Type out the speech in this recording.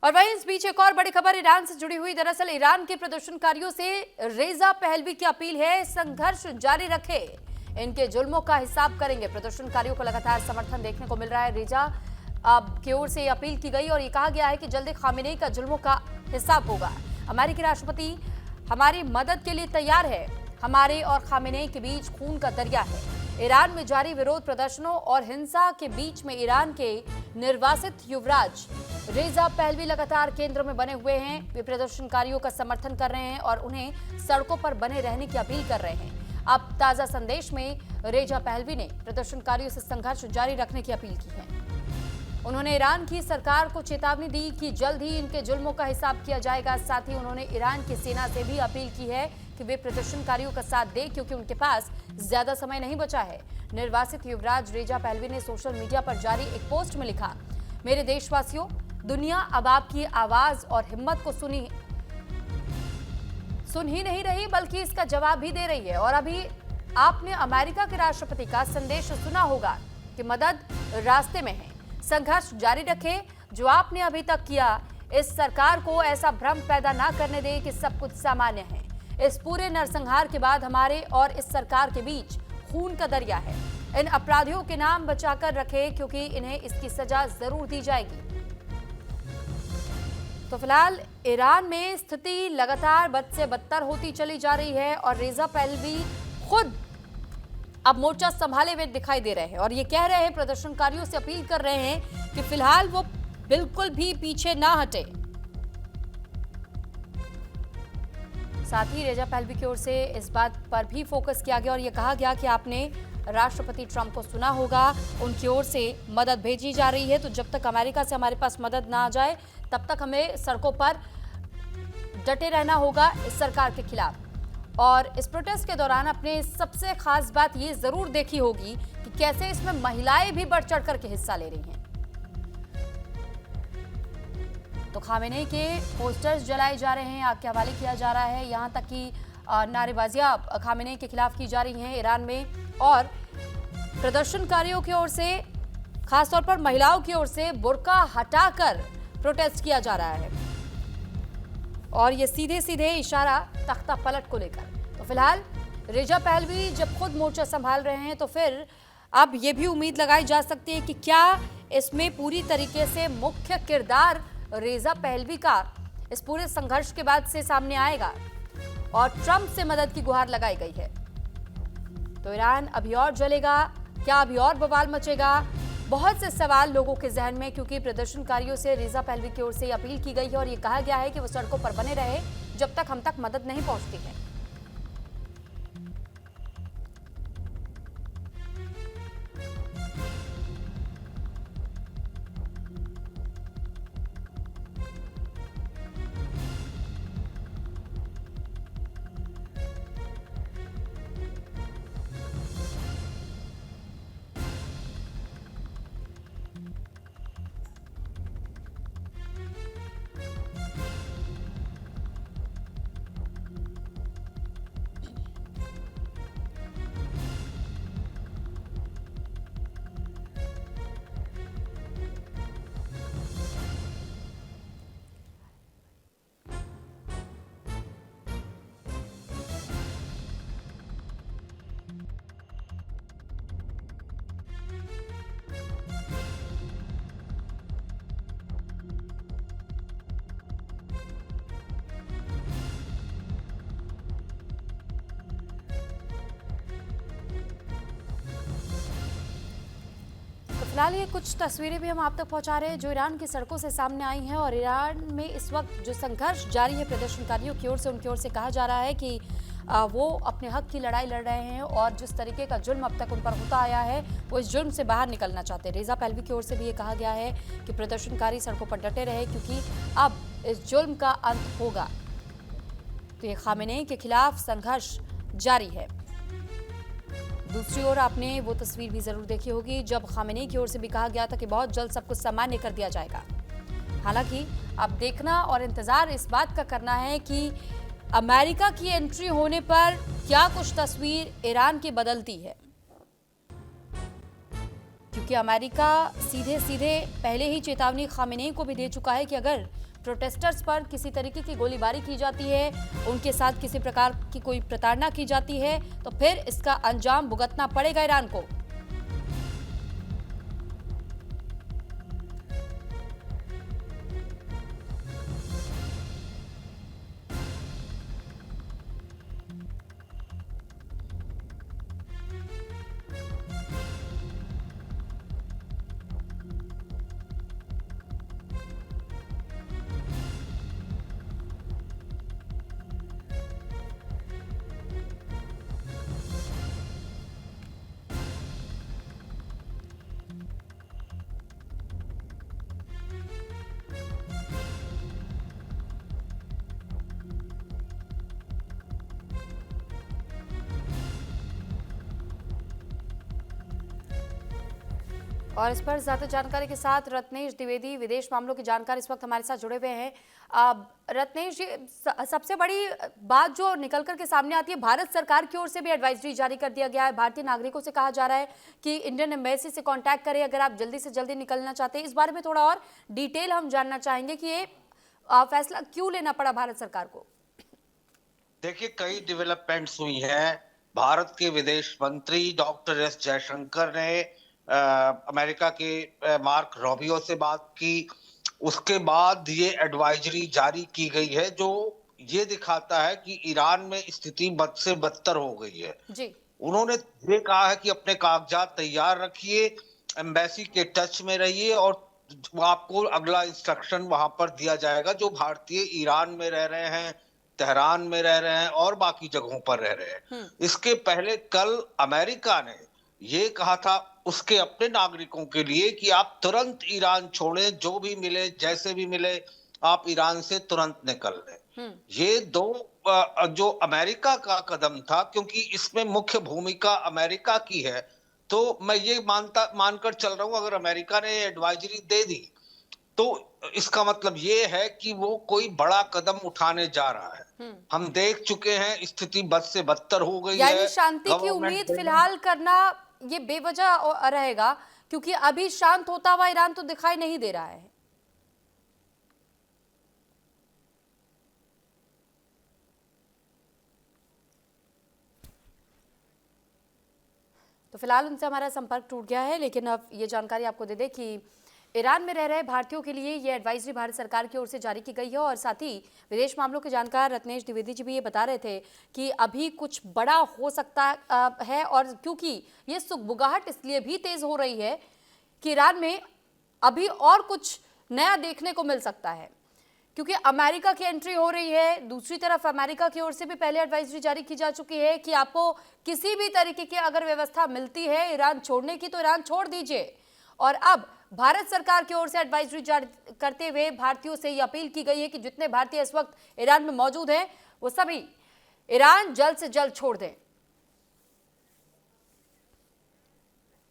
और वहीं इस बीच एक और बड़ी खबर ईरान से जुड़ी हुई। दरअसल ईरान के प्रदर्शनकारियों से रेजा पहलवी की अपील है, संघर्ष जारी रखे, इनके जुल्मों का हिसाब करेंगे। प्रदर्शनकारियों को लगातार समर्थन देखने को मिल रहा है। रेजा की ओर से अपील की गई और ये कहा गया है कि जल्दी खामेनेई का जुल्मों का हिसाब होगा। अमेरिकी राष्ट्रपति हमारी मदद के लिए तैयार है, हमारे और खामेनेई के बीच खून का दरिया है। ईरान में जारी विरोध प्रदर्शनों और हिंसा के बीच में ईरान के निर्वासित युवराज रेजा पहलवी लगातार केंद्र में बने हुए हैं। वे प्रदर्शनकारियों का समर्थन कर रहे हैं और उन्हें सड़कों पर बने रहने की अपील कर रहे हैं। अब ताजा संदेश में रेजा पहलवी ने प्रदर्शनकारियों से संघर्ष जारी रखने की अपील की है। उन्होंने ईरान की सरकार को चेतावनी दी कि जल्द ही इनके जुल्मों का हिसाब किया जाएगा। साथ ही उन्होंने ईरान की सेना से भी अपील की है कि वे प्रदर्शनकारियों का साथ दें, क्योंकि उनके पास ज्यादा समय नहीं बचा है। निर्वासित युवराज रेजा पहलवी ने सोशल मीडिया पर जारी एक पोस्ट में लिखा, मेरे देशवासियों, दुनिया अब आपकी आवाज और हिम्मत को सुन ही नहीं रही, बल्कि इसका जवाब भी दे रही है। और अभी आपने अमेरिका के राष्ट्रपति का संदेश सुना होगा कि मदद रास्ते में है, संघर्ष जारी रखें। जो आपने अभी तक किया, इस सरकार को ऐसा भ्रम पैदा ना करने दे कि सब कुछ सामान्य है। इस पूरे नरसंहार के बाद हमारे और इस सरकार के बीच खून का दरिया है। इन अपराधियों के नाम बचाकर रखें, क्योंकि इन्हें इसकी सजा जरूर दी जाएगी। तो फिलहाल ईरान में स्थिति लगातार बद से बदतर होती चली जा रही है और रेजा पहलवी खुद अब मोर्चा संभाले हुए दिखाई दे रहे हैं और ये कह रहे हैं, प्रदर्शनकारियों से अपील कर रहे हैं कि फिलहाल वो बिल्कुल भी पीछे ना हटे। साथ ही रेजा पहलवी की ओर से इस बात पर भी फोकस किया गया और ये कहा गया कि आपने राष्ट्रपति ट्रंप को सुना होगा, उनकी ओर से मदद भेजी जा रही है। तो जब तक अमेरिका से हमारे पास मदद ना आ जाए, तब तक हमें सड़कों पर डटे रहना होगा इस सरकार के खिलाफ। और इस प्रोटेस्ट के दौरान अपने सबसे खास बात ये जरूर देखी होगी कि कैसे इसमें महिलाएं भी बढ़ चढ़ करके हिस्सा ले रही हैं। तो खामेनेई के पोस्टर्स जलाए जा रहे हैं, आग के हवाले किया जा रहा है, यहाँ तक कि नारेबाजियां खामेनेई के खिलाफ की जा रही हैं ईरान में। और प्रदर्शनकारियों की ओर से, खासतौर पर महिलाओं की ओर से, बुर्का हटाकर प्रोटेस्ट किया जा रहा है और ये सीधे सीधे इशारा तख्ता पलट को लेकर। तो फिलहाल रेजा पहलवी जब खुद मोर्चा संभाल रहे हैं, तो फिर अब ये भी उम्मीद लगाई जा सकती है कि क्या इसमें पूरी तरीके से मुख्य किरदार रेजा पहलवी का इस पूरे संघर्ष के बाद से सामने आएगा। और ट्रंप से मदद की गुहार लगाई गई है। तो ईरान अभी और जलेगा क्या, अभी और बवाल मचेगा? बहुत से सवाल लोगों के जहन में, क्योंकि प्रदर्शनकारियों से रेजा पहलवी की ओर से अपील की गई है और ये कहा गया है कि वो सड़कों पर बने रहे जब तक हम तक मदद नहीं पहुंचती है। फिलहाल ये कुछ तस्वीरें भी हम आप तक पहुंचा रहे हैं जो ईरान की सड़कों से सामने आई हैं। और ईरान में इस वक्त जो संघर्ष जारी है प्रदर्शनकारियों की ओर से, उनकी ओर से कहा जा रहा है कि वो अपने हक की लड़ाई लड़ रहे हैं और जिस तरीके का जुल्म अब तक उन पर होता आया है, वो इस जुल्म से बाहर निकलना चाहते हैं। रेजा पहलवी की ओर से भी ये कहा गया है कि प्रदर्शनकारी सड़कों पर डटे रहे, क्योंकि अब इस जुल्म का अंत होगा। तो ये खामेनेई के खिलाफ संघर्ष जारी है। दूसरी ओर आपने वो तस्वीर भी जरूर देखी होगी जब खामेनेई की ओर से भी कहा गया था कि बहुत जल्द सब कुछ सामान्य कर दिया जाएगा। हालांकि अब देखना और इंतजार इस बात का करना है कि अमेरिका की एंट्री होने पर क्या कुछ तस्वीर ईरान की बदलती है, क्योंकि अमेरिका सीधे सीधे पहले ही चेतावनी खामेनेई को भी दे चुका है कि अगर प्रोटेस्टर्स पर किसी तरीके की गोलीबारी की जाती है, उनके साथ किसी प्रकार की कोई प्रताड़ना की जाती है, तो फिर इसका अंजाम भुगतना पड़ेगा ईरान को। और इस पर ज्यादा जानकारी के साथ रत्नेश द्विवेदी, विदेश मामलों की जानकार, इस वक्त हमारे साथ जुड़े हुए हैं। रत्नेश जी, सबसे बड़ी बात जो निकल कर के सामने आती है, भारत सरकार की ओर से भी एडवाइजरी जारी कर दिया गया है। भारतीय नागरिकों से कहा जा रहा है कि इंडियन एम्बेसी से कांटेक्ट करें अगर आप जल्दी से जल्दी निकलना चाहते हैं। इस बारे में थोड़ा और डिटेल हम जानना चाहेंगे कि ये फैसला क्यों लेना पड़ा भारत सरकार को। देखिए, कई डेवलपमेंट्स हुई हैं। भारत के विदेश मंत्री डॉक्टर एस जयशंकर ने अमेरिका के मार्क रोबियो से बात की। उसके बाद ये एडवाइजरी जारी की गई है जो ये दिखाता है कि ईरान में स्थिति बद से बदतर हो गई है जी। उन्होंने ये कहा है कि अपने कागजात तैयार रखिए, एम्बेसी के टच में रहिए और आपको अगला इंस्ट्रक्शन वहां पर दिया जाएगा। जो भारतीय ईरान में रह रहे हैं, तेहरान में रह रहे हैं और बाकी जगहों पर रह रहे हैं। इसके पहले कल अमेरिका ने ये कहा था उसके अपने नागरिकों के लिए कि आप तुरंत ईरान छोड़ें, जो भी मिले जैसे भी मिले आप ईरान से तुरंत निकल लें। ये दो जो अमेरिका का कदम था, क्योंकि इसमें मुख्य भूमिका अमेरिका की है, तो मैं ये मानकर चल रहा हूं अगर अमेरिका ने एडवाइजरी दे दी तो इसका मतलब ये है कि वो कोई बड़ा कदम उठाने जा रहा है। हम देख चुके हैं स्थिति बद से बदतर हो गई है। यानी शांति की उम्मीद फिलहाल करना ये बेवजह रहेगा, क्योंकि अभी शांत होता हुआ ईरान तो दिखाई नहीं दे रहा है। तो फिलहाल उनसे हमारा संपर्क टूट गया है, लेकिन अब ये जानकारी आपको दे दें कि ईरान में रह रहे भारतीयों के लिए ये एडवाइजरी भारत सरकार की ओर से जारी की गई है। और साथ ही विदेश मामलों के जानकार रत्नेश द्विवेदी जी भी ये बता रहे थे कि अभी कुछ बड़ा हो सकता है, और क्योंकि ये सुगबुगाहट इसलिए भी तेज हो रही है कि ईरान में अभी और कुछ नया देखने को मिल सकता है, क्योंकि अमेरिका की एंट्री हो रही है। दूसरी तरफ अमेरिका की ओर से भी पहले एडवाइजरी जारी की जा चुकी है कि आपको किसी भी तरीके की अगर व्यवस्था मिलती है ईरान छोड़ने की तो ईरान छोड़ दीजिए। और अब भारत सरकार की ओर से एडवाइजरी जारी करते हुए भारतीयों से ये अपील की गई है कि जितने भारतीय इस वक्त ईरान में मौजूद हैं वो सभी ईरान जल्द से जल्द छोड़ दें।